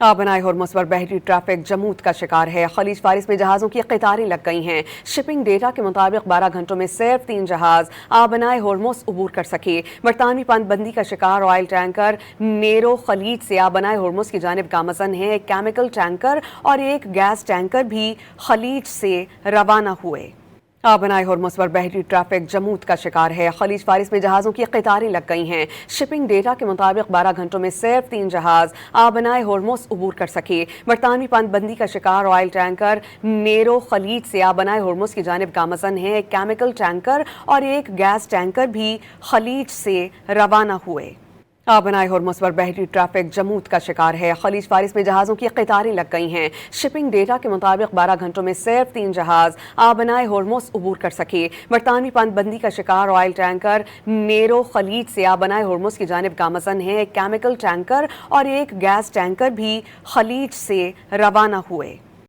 आबनाए Hormuz पर बहरी traffic जमूद का शिकार है। खलीज फारिस में जहाज़ों की कतारें लग गई हैं। शिपिंग डेटा के मुताबिक 12 घंटों में सिर्फ 3 जहाज़ आबनाए होर्मुज़ अबूर कर सके। बरतानवी पाबंदी का शिकार ऑयल टैंकर नेरो खलीज से आबनाए होर्मुज़ की जानिब गामज़न है। एक केमिकल टैंकर और एक गैस टैंकर भी खलीज से रवाना हुए। आबनाए होर्मुज़ पर बहरी ट्रैफिक जमूद का शिकार है। खलीज फारिस में जहाज़ों की कतारें लग गई हैं। शिपिंग डेटा के मुताबिक 12 घंटों में सिर्फ 3 जहाज़ आबनाए होर्मुज़ अबूर कर सके। बरतानवी पाबंदी का शिकार ऑयल टैंकर नेरो खलीज से आबनाए होर्मुज़ की जानिब गामज़न है। एक केमिकल टैंकर और एक गैस टैंकर भी खलीज से रवाना हुए। आबनाए होर्मुज़ पर बहरी ट्रैफिक जमूद का शिकार है। खलीज फारिस में जहाज़ों की कतारें लग गई हैं। शिपिंग डेटा के मुताबिक 12 घंटों में सिर्फ 3 जहाज़ आबनाए होर्मुज़ अबूर कर सके। बरतानवी पाबंदी का शिकार ऑयल टैंकर नेरो खलीज से आबनाए होर्मुज़ की जानिब गामज़न है। एक केमिकल टैंकर और एक गैस टैंकर भी खलीज से रवाना हुए।